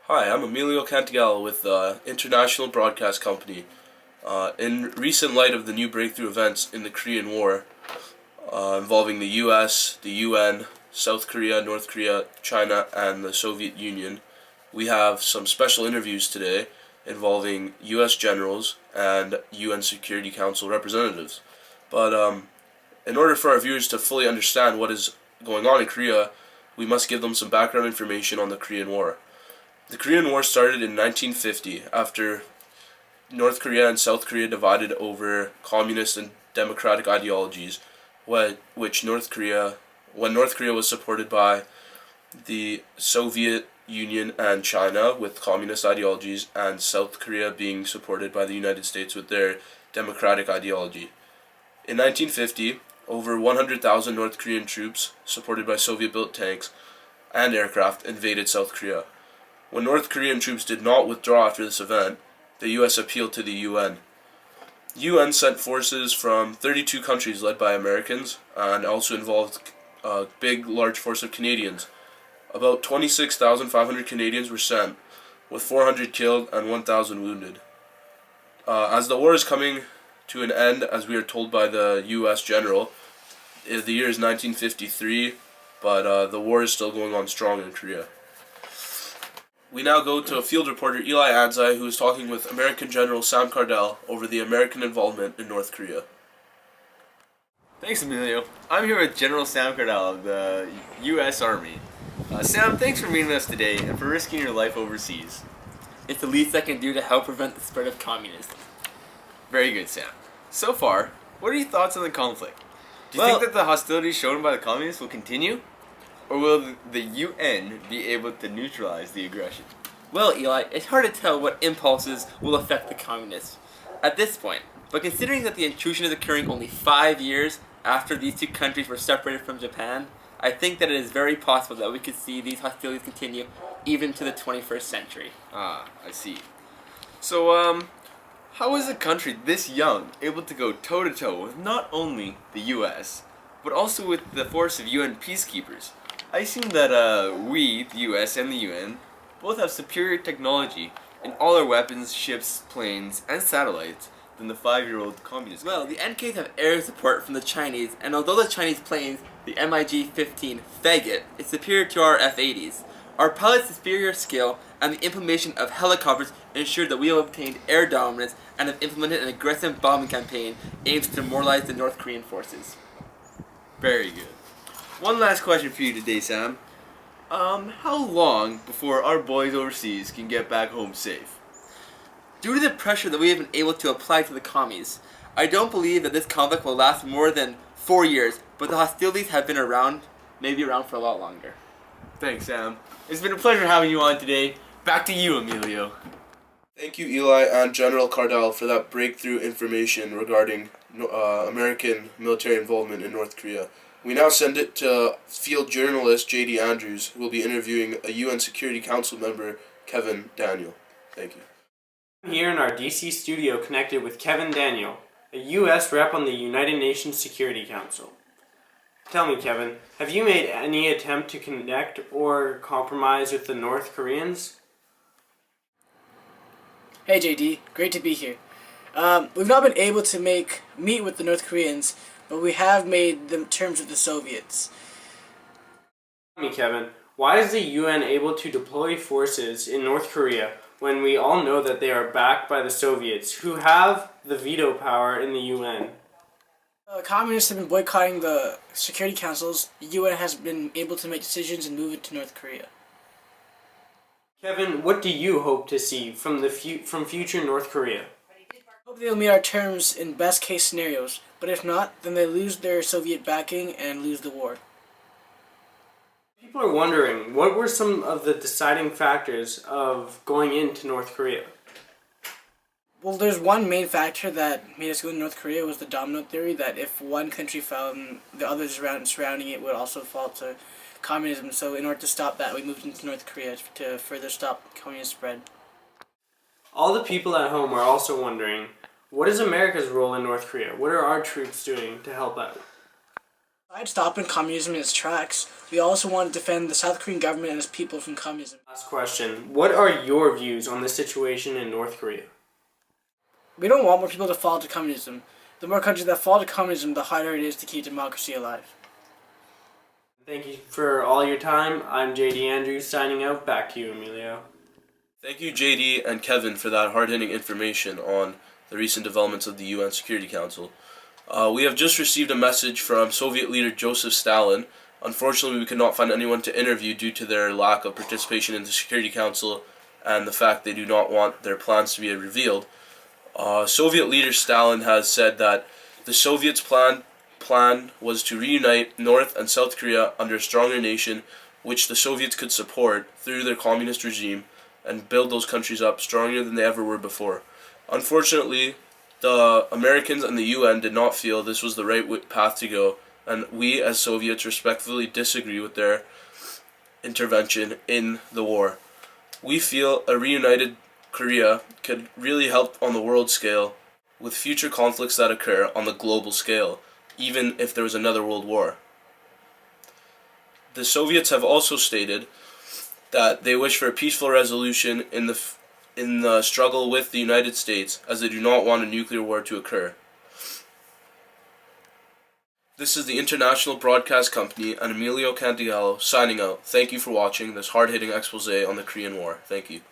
Hi, I'm Emilio Cantigal with the International Broadcast Company. In recent light of the new breakthrough events in the Korean War, involving the U.S., the UN, South Korea, North Korea, China, and the Soviet Union, we have some special interviews today involving U.S. generals and UN Security Council representatives. But in order for our viewers to fully understand what is going on in Korea, we must give them some background information on the Korean War. The Korean War started in 1950 after North Korea and South Korea divided over communist and democratic ideologies, which when North Korea was supported by the Soviet Union and China with communist ideologies, and South Korea being supported by the United States with their democratic ideology. In 1950, over 100,000 North Korean troops, supported by Soviet-built tanks and aircraft, invaded South Korea. When North Korean troops did not withdraw after this event, the U.S. appealed to the UN. UN sent forces from 32 countries led by Americans and also involved a large force of Canadians. About 26,500 Canadians were sent, with 400 killed and 1,000 wounded. As the war is coming to an end, as we are told by the U.S. general, the year is 1953, but the war is still going on strong in Korea. We now go to field reporter Eli Anzai, who is talking with American General Sam Cardell over the American involvement in North Korea. Thanks, Emilio. I'm here with General Sam Cardell of the U.S. Army. Sam, thanks for meeting us today and for risking your life overseas. It's the least I can do to help prevent the spread of communism. Very good, Sam. So far, what are your thoughts on the conflict? Do you think that the hostilities shown by the communists will continue? Or will the UN be able to neutralize the aggression? Well, Eli, it's hard to tell what impulses will affect the communists at this point, but considering that the intrusion is occurring only 5 years after these two countries were separated from Japan, I think that it is very possible that we could see these hostilities continue even to the 21st century. Ah, I see. So, how is a country this young able to go toe-to-toe with not only the US, but also with the force of UN peacekeepers? I assume that we, the US and the UN, both have superior technology in all our weapons, ships, planes, and satellites than the 5-year-old communist. Well, the NKs have air support from the Chinese, and although the Chinese planes, the MiG-15 Faggot, is superior to our F-80s, our pilots' superior skill and the implementation of helicopters ensure that we have obtained air dominance and have implemented an aggressive bombing campaign aimed to demoralize the North Korean forces. Very good. One last question for you today, Sam. How long before our boys overseas can get back home safe? Due to the pressure that we have been able to apply to the commies, I don't believe that this conflict will last more than 4 years, but the hostilities have been around, maybe around for a lot longer. Thanks, Sam. It's been a pleasure having you on today. Back to you, Emilio. Thank you, Eli and General Cardell, for that breakthrough information regarding American military involvement in North Korea. We now send it to field journalist J.D. Andrews, who will be interviewing a UN Security Council member, Kevin Daniel. Thank you. I'm here in our DC studio connected with Kevin Daniel, a U.S. rep on the United Nations Security Council. Tell me, Kevin, have you made any attempt to connect or compromise with the North Koreans? Hey JD, great to be here. We've not been able to meet with the North Koreans, but we have made the terms with the Soviets. Tell me, Kevin, why is the UN able to deploy forces in North Korea when we all know that they are backed by the Soviets, who have the veto power in the UN? Communists have been boycotting the Security Councils. The UN has been able to make decisions and move it to North Korea. Kevin, what do you hope to see from future North Korea? I hope they'll meet our terms in best case scenarios, but if not, then they lose their Soviet backing and lose the war. People are wondering, what were some of the deciding factors of going into North Korea? Well, there's one main factor that made us go to North Korea was the domino theory, that if one country fell, the others surrounding it would also fall to communism. So in order to stop that, we moved into North Korea to further stop communist spread. All the people at home are also wondering, what is America's role in North Korea? What are our troops doing to help out? Besides stopping communism in its tracks, we also want to defend the South Korean government and its people from communism. Last question. What are your views on the situation in North Korea? We don't want more people to fall to communism. The more countries that fall to communism, the harder it is to keep democracy alive. Thank you for all your time. I'm JD Andrews signing out. Back to you, Emilio. Thank you, JD and Kevin, for that hard-hitting information on the recent developments of the UN Security Council. We have just received a message from Soviet leader Joseph Stalin. Unfortunately, we could not find anyone to interview due to their lack of participation in the Security Council and the fact they do not want their plans to be revealed. Soviet leader Stalin has said that the Soviets' plan was to reunite North and South Korea under a stronger nation which the Soviets could support through their communist regime and build those countries up stronger than they ever were before. Unfortunately, the Americans and the UN did not feel this was the right path to go, and we as Soviets respectfully disagree with their intervention in the war. We feel a reunited Korea could really help on the world scale with future conflicts that occur on the global scale, even if there was another world war. The Soviets have also stated that they wish for a peaceful resolution in the struggle with the United States, as they do not want a nuclear war to occur. This is the International Broadcast Company and Emilio Cantigallo signing out. Thank you for watching this hard-hitting expose on the Korean War. Thank you.